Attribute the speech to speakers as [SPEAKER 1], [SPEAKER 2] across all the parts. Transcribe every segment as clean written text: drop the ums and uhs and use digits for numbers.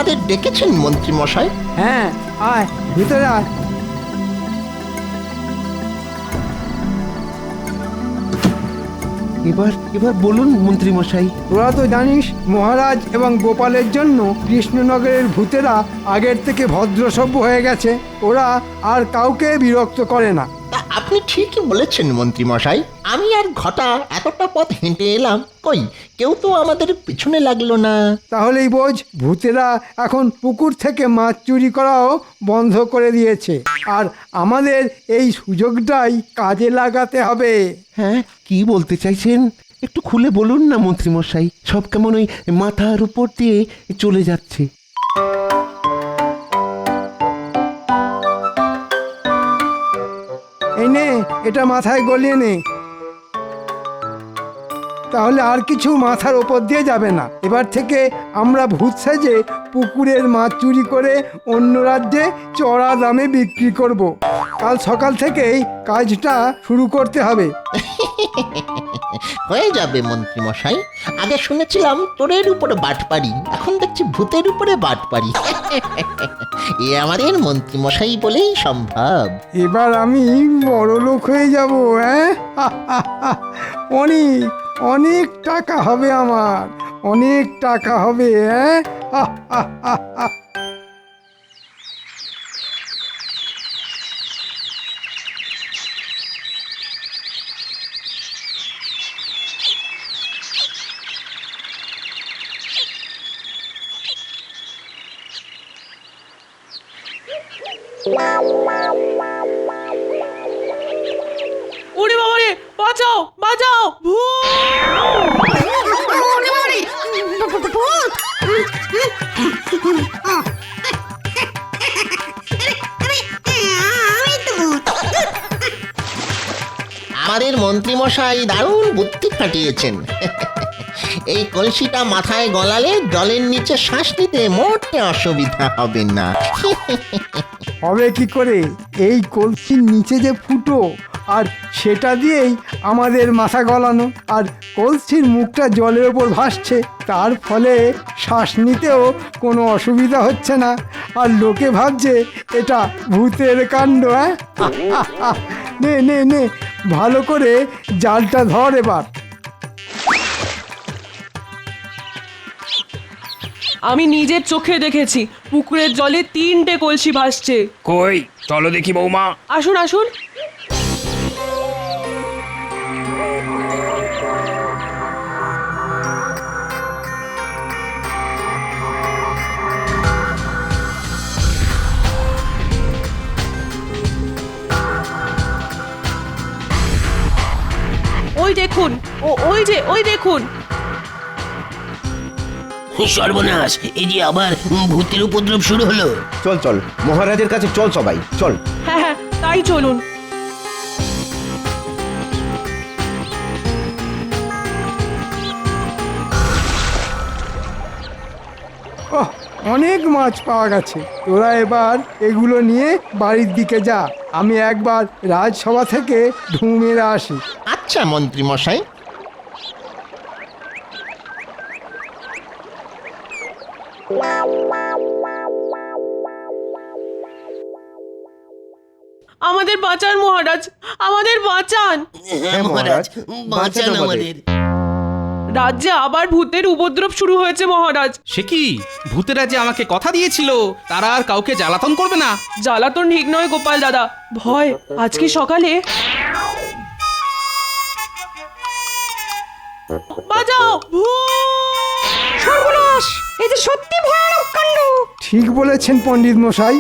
[SPEAKER 1] আমাদের ডেকেছেন মন্ত্রী মশাই?
[SPEAKER 2] হ্যাঁ, আয় ভিতরে আয়।
[SPEAKER 3] এবার এবার বলুন মন্ত্রী মশাই।
[SPEAKER 2] তোরা তো জানিস মহারাজ এবং গোপালের জন্য কৃষ্ণনগরের ভূতেরা আগের থেকে ভদ্রসভ্য হয়ে গেছে। ওরা আর কাউকে বিরক্ত করে না।
[SPEAKER 1] তা আপনি ঠিকই বলেছেন মন্ত্রী মশাই। আমি আর ঘটা এতটা পথ হেঁটে এলাম, কই কেউ তো আমাদের পিছনে লাগলো না।
[SPEAKER 2] তাহলেই বোঝ ভূতেরা এখন পুকুর থেকে মাছ চুরি করাও বন্ধ করে দিয়েছে। আর আমাদের এই সুযোগটাই কাজে লাগাতে হবে।
[SPEAKER 3] হ্যাঁ, কি বলতে চাইছেন একটু খুলে বলুন না মন্ত্রী মশাই। সব কেমন ওই মাথার উপর দিয়ে চলে যাচ্ছে।
[SPEAKER 2] এই নে, এটা মাথায় গলিয়ে নে। তাহলে আর কিছু মাথার ওপর দিয়ে যাবে না। এবার থেকে আমরা ভূত সেজে পুকুরের মাছ চুরি করে অন্য রাজ্যে চড়া দামে বিক্রি করব। কাল সকাল থেকেই কাজটা শুরু করতে হবে।
[SPEAKER 1] হয়ে যাবে মন্ত্রী মশাই। আগে শুনেছিলাম তোরের উপরে বাটপাড়ি, এখন দেখছি ভূতের উপরে বাটপাড়ি। এ আমাদের মন্ত্রী মশাই বলেই সম্ভব।
[SPEAKER 2] এবার আমি বড় লোক হয়ে যাব। হ্যাঁ, অনেক অনেক টাকা হবে আমার, অনেক টাকা হবে। হ্যাঁ,
[SPEAKER 4] ওরে বাবা রে, বাঁচাও বাঁচাও,
[SPEAKER 1] আমাদের মন্ত্রী মশাই দারুণ বুদ্ধি খাটিয়েছেন। এই কলসিটা মাথায় গলালে জলের নিচে শ্বাস নিতে মোটে অসুবিধা হবে না।
[SPEAKER 2] হবে কি করে? এই কলসির নিচে যে ফুটো, আর সেটা দিয়েই আমাদের মাথা গলানো, আর কলসির মুখটা জলের ওপর ভাসছে, তার ফলে শ্বাস নিতেও কোনো অসুবিধা হচ্ছে না। আর লোকে ভাবছে এটা ভূতের কাণ্ড। হ্যাঁ, নে নে নে, ভালো করে জালটা ধর এবার।
[SPEAKER 4] আমি নিজের চোখে দেখেছি পুকুরের জলে 3টে কলসি ভাসছে।
[SPEAKER 5] কই চলো দেখি বৌমা।
[SPEAKER 4] আসুন আসুন। ওই দেখুন, ওই দেখুন।
[SPEAKER 6] সর্বনাশ, এই যে আবার ভূতের উপদ্রব শুরু হলো।
[SPEAKER 7] চল চল মহারাজের কাছে চল, সবাই চল।
[SPEAKER 4] হ্যাঁ হ্যাঁ, তাই চলুন।
[SPEAKER 2] ওহ, অনেক মাছ পাওয়া গেছে। তোরা এবার এগুলো নিয়ে বাড়ির দিকে যা। আমি একবার রাজসভা থেকে ঢু মেরে আসি।
[SPEAKER 1] আচ্ছা মন্ত্রী মশাই।
[SPEAKER 4] আমাদের বাঁচান মহারাজ, আমাদের বাঁচান।
[SPEAKER 6] হ্যাঁ মহারাজ, বাঁচান আমাদের।
[SPEAKER 4] রাজ্যে আবার ভূতের উপদ্রব শুরু হয়েছে মহারাজ।
[SPEAKER 5] সে কি, ভূতেরা যে আমাকে কথা দিয়েছিল তারা আর কাউকে জ্বালাতন করবে না।
[SPEAKER 4] জ্বালাতন ঠিক নয় গোপাল দাদা, ভয়। আজকে সকালে বাঁচাও,
[SPEAKER 2] সর্বনাশ, এই যে সত্যি ভয়ানক কাণ্ড। ঠিক বলেছেন পণ্ডিত মশাই।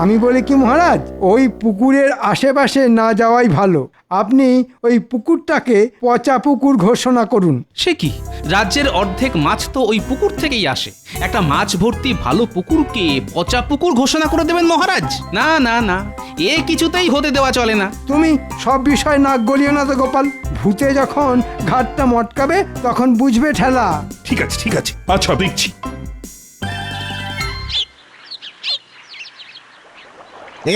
[SPEAKER 2] আমি বলি কি মহারাজ, ওই পুকুরের আশেপাশে না যাওয়াই ভালো। আপনি ওই পুকুরটাকে পচা পুকুর ঘোষণা করুন।
[SPEAKER 5] সে কি, রাজ্যের অর্ধেক মাছ তো ওই পুকুর থেকেই আসে। একটা মাছ ভর্তি ভালো পুকুরকে পচা পুকুর ঘোষণা করে দেবেন মহারাজ? না না না, এ কিছুতেই হতে দেওয়া চলে না।
[SPEAKER 2] তুমি সব বিষয় নাক গলিও না তো গোপাল। ভূতে যখন ঘাটটা মটকাবে তখন বুঝবে ঠেলা।
[SPEAKER 8] ঠিক আছে ঠিক আছে, আচ্ছা দেখছি।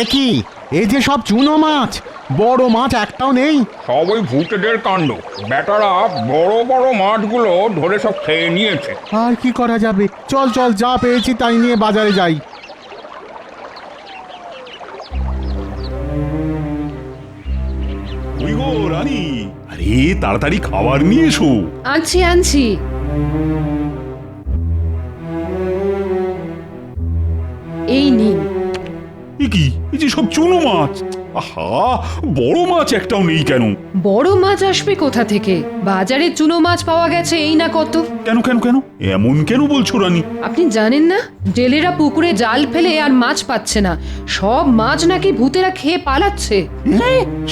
[SPEAKER 7] এ কি, এই যে সব চুনো মাছ,
[SPEAKER 9] বড় মাছ একটাও নেই।
[SPEAKER 8] সব ওই ভূতেদের কাণ্ড। বেটারা বড় বড় মাছগুলো ধরে সব খেয়ে নিয়েছে।
[SPEAKER 9] আর কি করা যাবে, চল চল, যা পেয়েছি তাই নিয়ে বাজারে যাই।
[SPEAKER 8] ওই গো রানী, আরে তাড়াতাড়ি খাবার নিয়ে এসো।
[SPEAKER 10] আনছি আনছি। এই নিন।
[SPEAKER 8] এ কি, এই যে সব চুনো মাছ। আহা, বড় মাছ একটাও নেই কেন?
[SPEAKER 10] বড় মাছ আসবে কোথা থেকে? বাজারে চুনো মাছ পাওয়া গেছে এই না কত।
[SPEAKER 8] কেন কেন কেন এমন কেন বলছো রানী?
[SPEAKER 10] আপনি জানেন না, জেলেরা পুকুরে জাল ফেলে আর মাছ পাচ্ছে না, সব মাছ নাকি ভূতেরা খেয়ে পালাচ্ছে।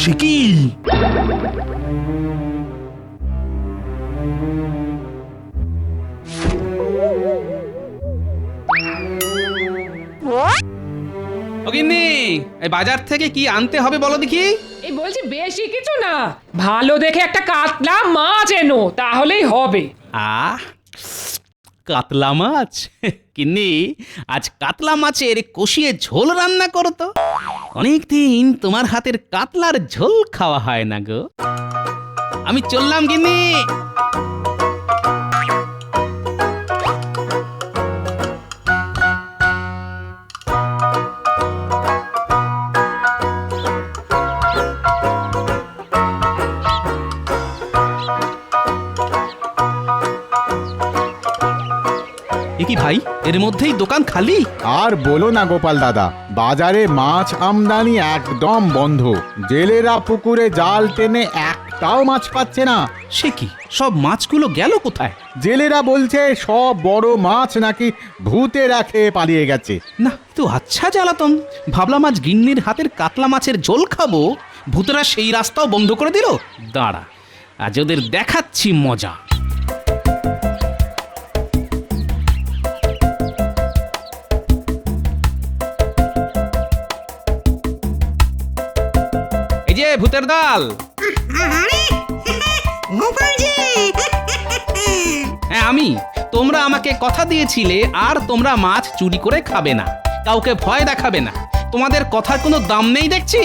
[SPEAKER 8] সে কি?
[SPEAKER 5] ও গিন্নি, এই বাজার থেকে কি আনতে হবে বলো দেখি।
[SPEAKER 10] এই বলছি বেশি কিছু না, ভালো দেখে একটা কাতলা মাছ এনো, তাহলেই হবে।
[SPEAKER 5] আহ, কাতলা মাছ? গিন্নি, আজ কাতলা মাছের কষিয়ে ঝোল রান্না করো তো। অনেকদিন তোমার হাতের কাতলার ঝোল খাওয়া হয় না গো। আমি চললাম গিন্নি। এ কি ভাই, এর মধ্যেই দোকান খালি?
[SPEAKER 9] আর বলো না গোপাল দাদা, বাজারে মাছ আমদানি একদম বন্ধ। জেলেরা পুকুরে জাল টেনে একটাও মাছ পাচ্ছে না।
[SPEAKER 5] সে কি, সব মাছগুলো গেল কোথায়?
[SPEAKER 9] জেলেরা বলছে সব বড় মাছ নাকি ভূতেরা খেয়ে পালিয়ে গেছে।
[SPEAKER 5] না, তো আচ্ছা জ্বালাতন। ভাবলাম আজ গিন্নির হাতের কাতলা মাছের ঝোল খাবো, ভূতেরা সেই রাস্তাও বন্ধ করে দিল। দাঁড়া, আজ ওদের দেখাচ্ছি মজা। এই যে ভূতের দল। হ্যাঁ আমি। তোমরা আমাকে কথা দিয়েছিলে আর তোমরা মাছ চুরি করে খাবে না, কাউকে ভয় দেখাবে না। তোমাদের কথার কোনো দাম নেই দেখছি।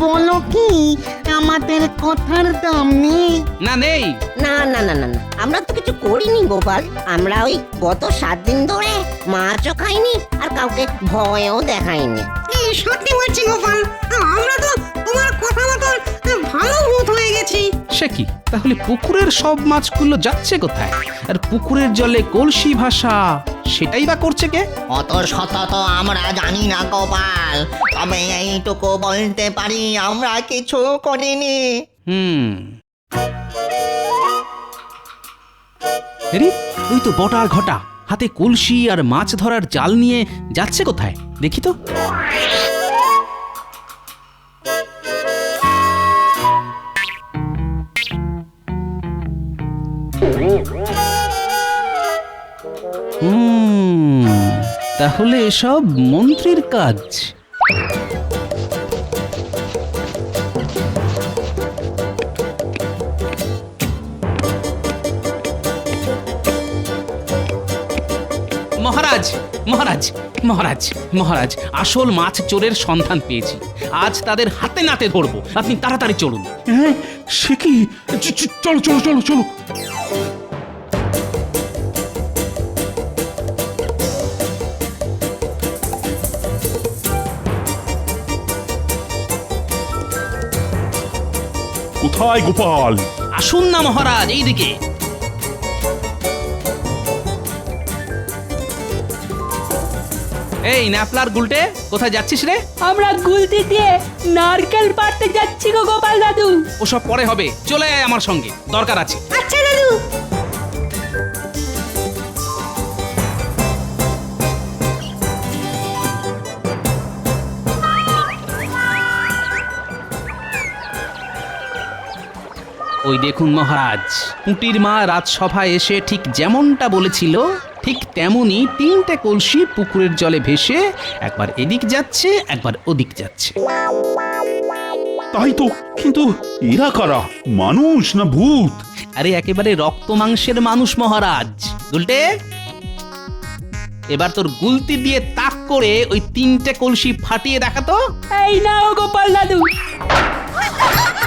[SPEAKER 11] বলো কি, আমাদের কথার দাম নেই?
[SPEAKER 5] না নেই।
[SPEAKER 11] না না না না না, আমরা তো কিছু করিনি গোপাল। আমরা ওই গত 7 দিন ধরে মাছও খাইনি আর কাউকে ভয়ও দেখাইনি। সত্যি বলছি গোপাল, আমরা তো তোমার কথা মতো ভালো ভূত হয়ে গেছি।
[SPEAKER 5] সে কি, তাহলে পুকুরের সব মাছগুলো যাচ্ছে কোথায়? আর পুকুরের জলে কলসি ভাষা, সেটাই বা করছে কে?
[SPEAKER 1] অত শত তো আমরা জানি না গোপাল, তবে এইটুকু বলতে পারি আমরা কিছু করিনি।
[SPEAKER 5] আরে, ওই তো বটার ঘটা, হাতে কলসি আর মাছ ধরার জাল নিয়ে যাচ্ছে কোথায় দেখি তো। তাহলে এসব মন্ত্রীর কাজ। মহারাজ মহারাজ মহারাজ মহারাজ, আসল মাছ চোরের সন্ধান পেয়েছি। আজ তাদের হাতে নাতে ধরবো, আপনি তাড়াতাড়ি চলুন।
[SPEAKER 8] হ্যাঁ, সে কি? চলো চলো চলো চলো। কোথায় গোপাল?
[SPEAKER 5] আসুন না মহারাজ, এইদিকে। এই ন্যাপলার গুলটে, কোথায় যাচ্ছিস রে?
[SPEAKER 4] আমরা গুলতি দিয়ে নারকেল পাড়তে যাচ্ছি গো গোপাল দাদু।
[SPEAKER 5] ওসব পরে হবে, চলে আয় আমার সঙ্গে, দরকার আছে।
[SPEAKER 11] আচ্ছা দাদু।
[SPEAKER 5] ওই দেখুন মহারাজ, পুঁটির মা রাজসভায় এসে ঠিক যেমনটা বলেছিল, ঠিক তেমনি 3টে কলসি পুকুরের জলে ভেসে একবার এদিক যাচ্ছে একবার ওদিক যাচ্ছে।
[SPEAKER 8] তাই তো, কিন্তু এরা কারা? মানুষ না ভূত?
[SPEAKER 5] আরে একেবারে রক্ত মাংসের মানুষ মহারাজ। গুলটে, এবার তোর গুলতি দিয়ে তাক করে ওই 3টে কলসি ফাটিয়ে দেখাতো।
[SPEAKER 4] এই নাও গোপাল দাদু।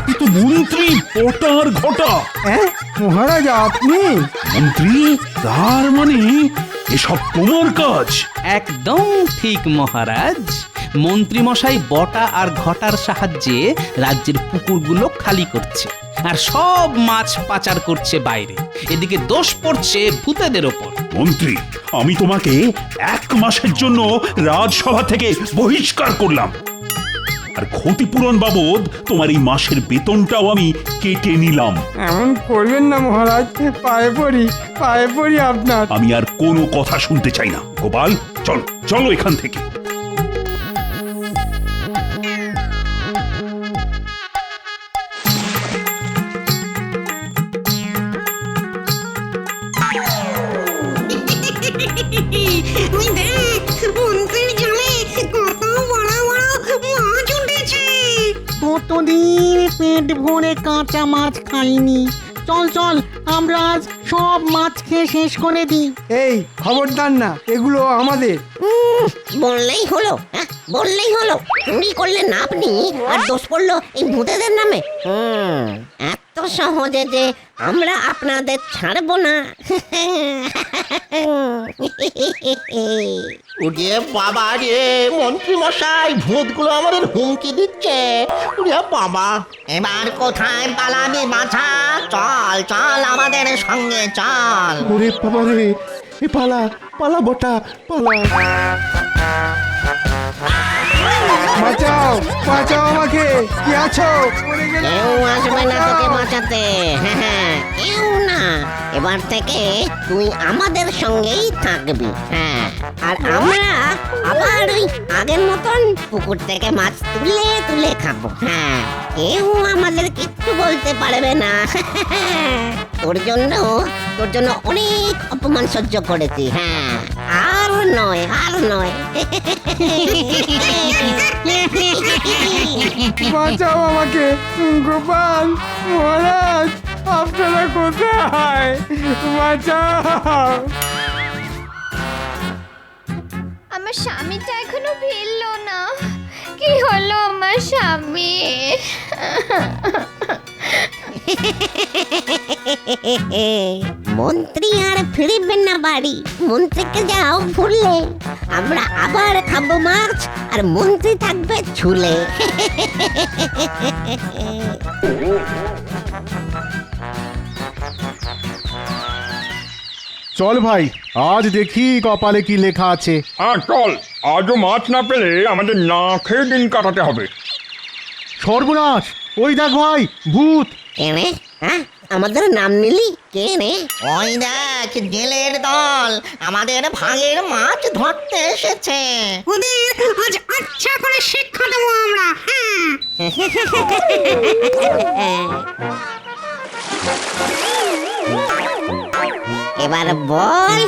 [SPEAKER 8] কিন্তু মন্ত্রী বটা আর ঘটা।
[SPEAKER 2] হ্যাঁ মহারাজ আপনি?
[SPEAKER 8] মন্ত্রী তার মানে এসব তোমার কাজ?
[SPEAKER 5] একদম ঠিক মহারাজ। মন্ত্রী মশাই বটা আর ঘটার সাহায্যে রাজ্যের পুকুরগুলো খালি করছে আর সব মাছ পাচার করছে বাইরে। এদিকে দোষ পড়ছে ভূতেদের ওপর।
[SPEAKER 8] মন্ত্রী আমি তোমাকে 1 মাসের জন্য রাজসভা থেকে বহিষ্কার করলাম, আর ক্ষতিপূরণ বাবদ তোমার এই মাসের বেতনটাও আমি কেটে নিলাম।
[SPEAKER 2] এমন করবেন না মহারাজ, পায়ে পড়ি আপনার।
[SPEAKER 8] আমি আর কোনো কথা শুনতে চাই না। গোপাল চল চলো এখান থেকে।
[SPEAKER 11] ওই দেখ মন্ত্রীর জালে কত বড় বড় মাছ উঠেছে।
[SPEAKER 12] কতদিন পেট ভরে কাঁচা মাছ খাইনি। চল চল আমরা আজ সব মাছ খেয়ে শেষ করে দিই।
[SPEAKER 2] এই খবরদার না, এগুলো আমাদের।
[SPEAKER 11] বললেই হলো, হ্যাঁ বললেই হলো। চুরি করলেন না আপনি, আর দোষ পড়লো এই ভূতেদের নামে। এত সহজে যে আমরা আপনাদের ছাড়বো না।
[SPEAKER 1] উড়িয়ে বাবা রে, মন্ত্রী মশাই ভূতগুলো আমাদের হুমকি দিচ্ছে। উড়িয়ে বাবা,
[SPEAKER 11] এবার কোথায় পালাবি বাছা? চল চল আমাদের সঙ্গে চল।
[SPEAKER 3] ওরে বাবা রে, এ পালা পালা বটা পালা।
[SPEAKER 2] বাঁচাও বাঁচাও আমাকে, কি আছো?
[SPEAKER 11] কেউ আসবে না তোকে বাঁচাতে। হ্যাঁ কেউ না। এবার থেকে তুই আমাদের সঙ্গেই থাকবি। হ্যাঁ, আর আমরা আবার ওই আগের মতন পুকুর থেকে মাছ তুলে তুলে খাবো। হ্যাঁ, কেউ আমাদের কিচ্ছু বলতে পারবে না। তোর জন্য অনেক অপমান সহ্য করেছি। হ্যাঁ, আর নয় আর নয়।
[SPEAKER 2] বাঁচাও আমাকে, গোপাল মহারাজ আপনারা কোথায়? বাঁচাও।
[SPEAKER 13] আমার স্বামীটা এখনো ফিরলো না। কি হলো আমার স্বামী?
[SPEAKER 11] মন্ত্রী আর ফিরবেন না বাড়ি। মন্ত্রীকে যাও ভুললে। আমরা আবার খাবো মাছ, আর মন্ত্রী থাকবে ঝুলে।
[SPEAKER 9] চল ভাই, আজ দেখি কপালে কি লেখা আছে।
[SPEAKER 8] হ্যাঁ চল, আজও মাছ না পেলে আমাদের না খেয়ে দিন কাটাতে হবে।
[SPEAKER 9] সর্বনাশ, ওই দেখ ভাই, ভূত।
[SPEAKER 11] কেনে? হ্যাঁ, আমাদের নাম নিলি? কে রে?
[SPEAKER 1] ওই দেখ জেলের দল আমাদের ভাগের মাছ ধরতে এসেছে।
[SPEAKER 11] ওদের আজ আচ্ছা করে শিক্ষা দেবো আমরা। এবার বল,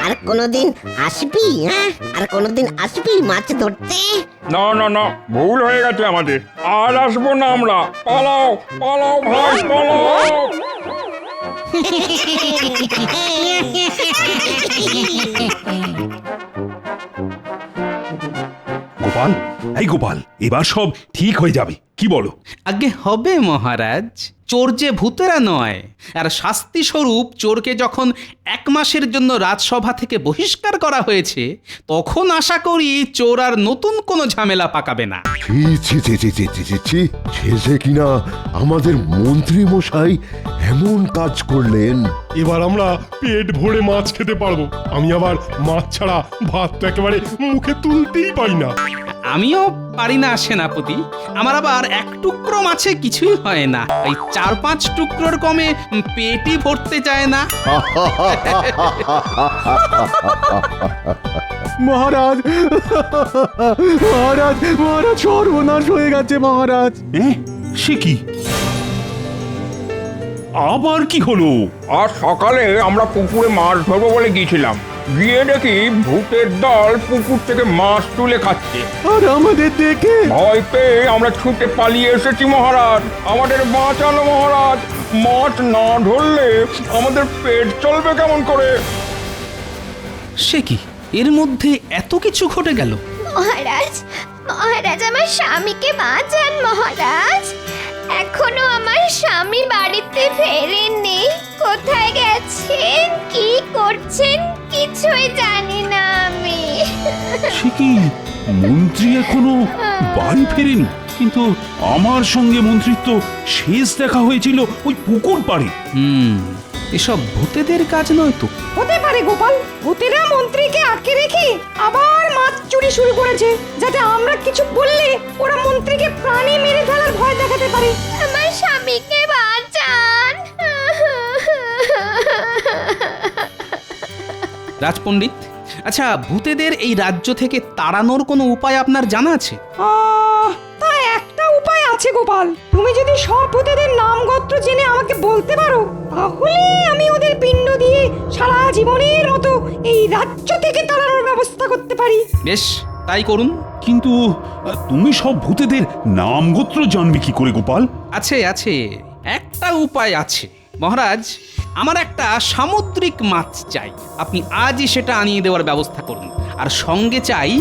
[SPEAKER 11] আর কোনদিন আসবি? হ্যাঁ, আর কোনদিন আসবি মাছ ধরতে?
[SPEAKER 8] না না না, ভুল হয়ে গেছে আমাদের। আর আসবো না আমরা। পালাও পালাও ভাই পালাও। গোপাল, এই গোপাল, এবার সব ঠিক হয়ে যাবে, কি বলো?
[SPEAKER 5] আগে হবে মহারাজ। চোর যে ভূতেরা নয়, আর শাস্তি স্বরূপ চোরকে যখন 1 মাসের জন্য রাজসভা থেকে বহিষ্কার করা হয়েছে, তখন আশা করি চোর আর নতুন কোনো ঝামেলা পাকাবে না।
[SPEAKER 14] শেষে কিনা আমাদের মন্ত্রী মশাই এমন কাজ করলেন।
[SPEAKER 15] এবার আমরা পেট ভরে মাছ খেতে পারবো। আমি আবার মাছ ছাড়া ভাত তো একেবারে মুখে তুলতেই পারি না।
[SPEAKER 5] আমিও পারি না সেনাপতি। আমার আবার 1 টুকরো মাছে কিছুই হয় না। এই 4-5 টুকরোর কমে পেটই ভরতে চায় না।
[SPEAKER 9] মহারাজ মহারাজ মহারাজ, সর্বনাশ হয়ে গেছে মহারাজ।
[SPEAKER 8] সে কি? আবার কি হলো? আজ সকালে আমরা পুকুরে মাছ ধরবো বলে গিয়েছিলাম, গিয়ে দেখি ভূতের দল পুকুর থেকে মাছ তুলে খাচ্ছে।
[SPEAKER 9] আর আমাদের দেখে
[SPEAKER 8] ভয় পেয়ে আমরা ছুটে পালিয়ে এসেছি মহারাজ। আমাদের বাঁচানো মহারাজ। মাছ না ধরলে আমাদের পেট চলবে কেমন করে?
[SPEAKER 5] সে কি, এর মধ্যে এত কিছু ঘটে গেল?
[SPEAKER 13] মহারাজ, মহারাজ আমার স্বামীকে বাঁচান মহারাজ। এখনো আমার স্বামী বাড়িতে ফেরেননি। কোথায় গেছেন, কি করছেন কিছুই জানি না আমি।
[SPEAKER 8] সে কি, মন্ত্রী এখনো বাড়ি ফেরেনি? কিন্তু আমার সঙ্গে মন্ত্রীর তো শেষ দেখা হয়েছিল ওই পুকুর পাড়ে।
[SPEAKER 5] এসব ভূতেদের কাজ নয় তো?
[SPEAKER 12] হতে পারে গোপাল, ভূতেরা মন্ত্রীকে আটকে রেখে আবার মাছ চুরি শুরু করেছে, যাতে আমরা কিছু বললে ওরা মন্ত্রীকে প্রাণে মেরে ফেলার ভয় দেখাতে পারে।
[SPEAKER 13] আমার স্বামীকে বাঁচান।
[SPEAKER 5] রাজপণ্ডিত, আচ্ছা ভূতেদের এই রাজ্য থেকে তাড়ানোর কোনো উপায় আপনার জানা আছে?
[SPEAKER 12] তা একটা উপায় আছে গোপাল, তুমি যদি সব ভূতেদের নাম গোত্র জেনে আমাকে বলতে পারো, তাহলে আমি ওদের পিণ্ড দিয়ে সারা জীবনের মতো এই রাজ্য থেকে তাড়ানোর ব্যবস্থা করতে পারি।
[SPEAKER 5] বেশ, তাই করুন।
[SPEAKER 8] কিন্তু তুমি সব ভূতেদের নাম গোত্র জানবে কি করে গোপাল?
[SPEAKER 5] আছে আছে, একটা উপায় আছে মহারাজ। আমার একটা সামুদ্রিক মাছ চাই, আপনি আজই সেটা আনিয়ে দেওয়ার ব্যবস্থা করুন। আর সঙ্গে চাই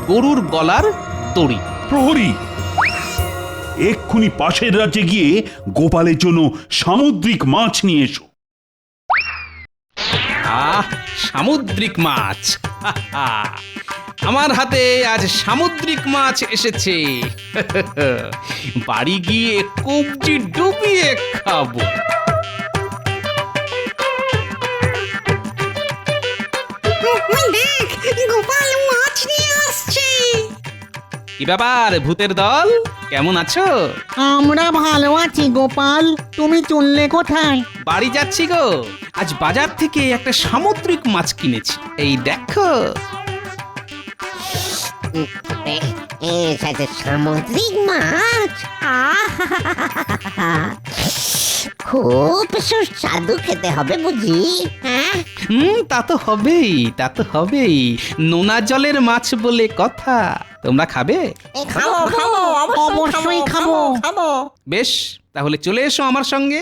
[SPEAKER 5] গরুর গলার দড়ি।
[SPEAKER 8] প্রহরী, এক্ষুনি পাশের রাজ্যে গিয়ে গোপালের জন্য সামুদ্রিক মাছ নিয়ে এসো।
[SPEAKER 5] সামুদ্রিক মাছ! আমার হাতে আজ সামুদ্রিক মাছ এসেছে। বাড়ি গিয়ে কবজি ডুবিয়ে খাবো।
[SPEAKER 12] গোপাল মাছ নিয়ে আসছে।
[SPEAKER 5] কি ব্যাপার ভূতের দল, কেমন আছো?
[SPEAKER 12] আমরা ভালো আছি গোপাল, তুমি চললে কোথায়?
[SPEAKER 5] বাড়ি যাচ্ছি গো। আজ বাজার থেকে একটা সামুদ্রিক মাছ কিনেছি, এই দেখো।
[SPEAKER 11] সামুদ্রিক মাছ, খুব সুস্বাদু খেতে হবে বুঝি। হ্যাঁ,
[SPEAKER 5] তা তো হবেই, তা তো হবেই। নোনা জলের মাছ বলে কথা। তোমরা খাবে?
[SPEAKER 12] অবশ্যই খাবো।
[SPEAKER 5] বেশ, তাহলে চলে এসো আমার সঙ্গে।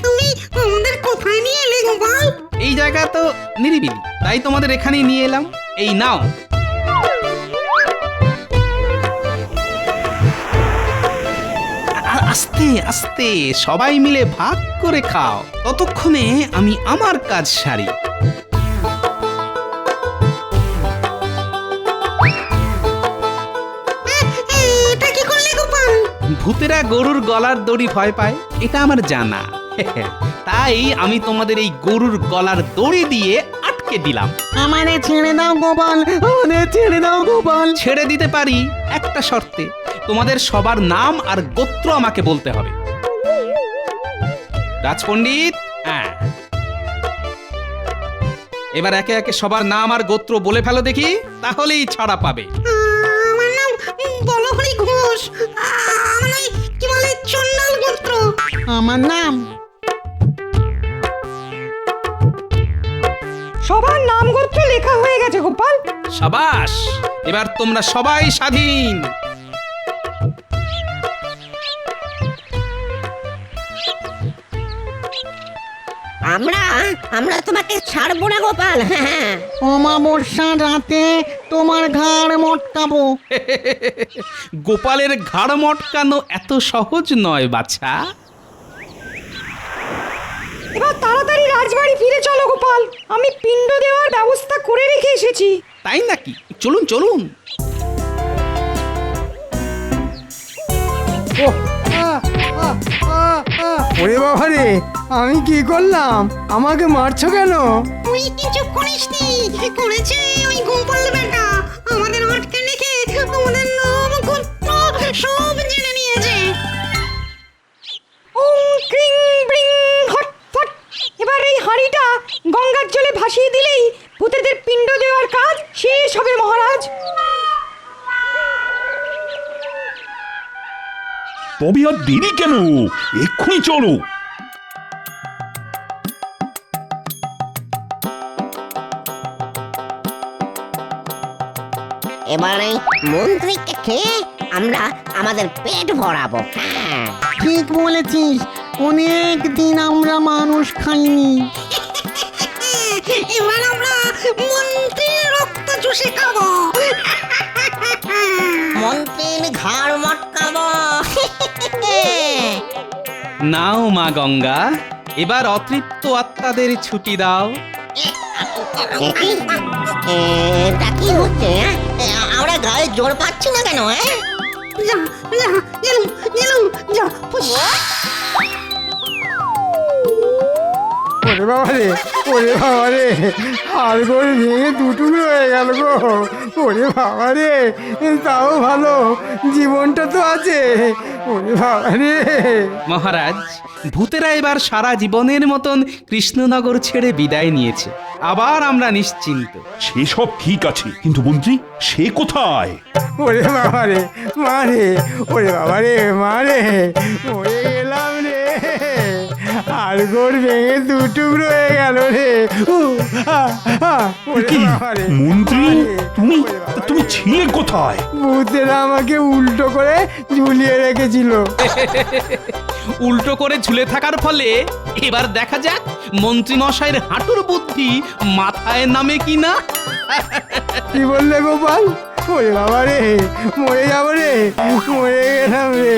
[SPEAKER 12] তুমি আমাদের কোথায় নিয়ে এলে গোপাল?
[SPEAKER 5] এই জায়গা তো নিরিবিলি, তাই তোমাদের এখানেই নিয়ে এলাম। এই নাও। আস্তে আস্তে সবাই মিলে ভাগ করে খাও, ততক্ষণে আমি আমার কাজ সারি।
[SPEAKER 12] এটা কি করলে গোপাল?
[SPEAKER 5] ভূতেরা গরুর গলার দড়ি ভয় পায়, এটা আমার জানা। তাই আমি তোমাদের এই গরুর গলার দড়ি দিয়ে আটকে দিলাম।
[SPEAKER 12] আমারে ছেড়ে দাও গোপাল, আমাদের ছেড়ে দাও গোপাল।
[SPEAKER 5] ছেড়ে দিতে পারি একটা শর্তে, তোমাদের সবার নাম আর গোত্র আমাকে বলতে হবে। রাজপণ্ডিত, হ্যাঁ, এবার একে একে সবার নাম আর গোত্র বলে ফেলো দেখি, তাহলেই ছাড়া পাবে।
[SPEAKER 12] আমার নাম বলহরি ঘোষ। আমার কি বলে চন্ডাল গোত্র। আমার নাম। সবার নাম গোত্র লেখা হয়ে গেছে গোপাল।
[SPEAKER 5] সাবাস, এবার তোমরা সবাই স্বাধীন।
[SPEAKER 11] আমরা তোমাকে ছাড়বো না গোপাল।
[SPEAKER 12] অমাবস্যার রাতে তোমার ঘাড় মটকাবো।
[SPEAKER 5] গোপালের ঘাড় মটকানো এত সহজ নয় বাছা।
[SPEAKER 12] এবার তাড়াতাড়ি রাজবাড়ি ফিরে চলো গোপাল, আমি পিণ্ড দেওয়ার ব্যবস্থা করে রেখে এসেছি।
[SPEAKER 5] তাই নাকি? চলুন চলুন।
[SPEAKER 2] ওরে বাবা রে, আমি কি করলাম? আমাকে মারছো কেন?
[SPEAKER 12] তুই কিছু করিসনি, করেছে ওই গোপাল বেটা। আমাদের আটকে রেখে আমাদের নাম গোত্র সব জেনে নিয়েছে। ওং ক্রিং ব্রিং হট ফট। এবার এই হাঁড়িটা গঙ্গার জলে ভাসিয়ে দিলেই ভূতেদের পিণ্ড দেওয়ার কাজ শেষ হবে মহারাজ।
[SPEAKER 8] তবে আর দেরি কেন, এক্ষুনি চলো।
[SPEAKER 11] এবার এই মন্ত্রীকে খেয়ে আমরা আমাদের পেট ভরাবো। হ্যাঁ
[SPEAKER 2] ঠিক বলেছিস, অনেক দিন আমরা মানুষ খাইনি।
[SPEAKER 12] এবার আমরা মন্ত্রীর রক্ত চুষে খাবো।
[SPEAKER 11] মন্ত্রীর ঘাড় মটকাবো।
[SPEAKER 5] নাও মা গঙ্গা, এবার অতৃপ্ত আত্মাদের ছুটি দাও।
[SPEAKER 11] এটা কি হচ্ছে? আমরা গায়ে জোর পাচ্ছি না কেন?
[SPEAKER 12] যা যা গেলুম গেলুম যা ফুস।
[SPEAKER 2] ওরে বাবা রে, ওরে বাবা রে, হাড়গোড় ভেঙে দুটুকরো হয়ে গেল গো। ওরে বাবা রে, তাও ভালো জীবনটা তো আছে। ওরে বাবা রে।
[SPEAKER 5] মহারাজ, ভূতেরা এবার সারা জীবনের মতন কৃষ্ণনগর ছেড়ে বিদায় নিয়েছে। আবার আমরা নিশ্চিন্ত।
[SPEAKER 8] সেসব ঠিক আছে, কিন্তু মন্ত্রী সে কোথায়?
[SPEAKER 2] ওরে বাবা রে, মা রে, ওরে বাবা রে, মা রে, মরে গেলাম রে। হাড়গোড় ভেঙে দুটুকরো হয়ে গেল রে। ওরে
[SPEAKER 8] কি
[SPEAKER 2] বাবা রে,
[SPEAKER 8] মন্ত্রী,
[SPEAKER 2] মা রে,
[SPEAKER 8] তুমি
[SPEAKER 2] ওরে বাবা রে।
[SPEAKER 8] তুমি ছিলে কোথায়?
[SPEAKER 2] ভূতেরা আমাকে উল্টো করে ঝুলিয়ে রেখেছিল।
[SPEAKER 5] উল্টো করে ঝুলে থাকার ফলে এবার দেখা যাক মন্ত্রী মশাইয়ের হাঁটুর বুদ্ধি মাথায় নামে কিনা।
[SPEAKER 2] কি বললে গোপাল? ওরে বাবা রে, মরে যাবো রে, মরে গেলাম রে।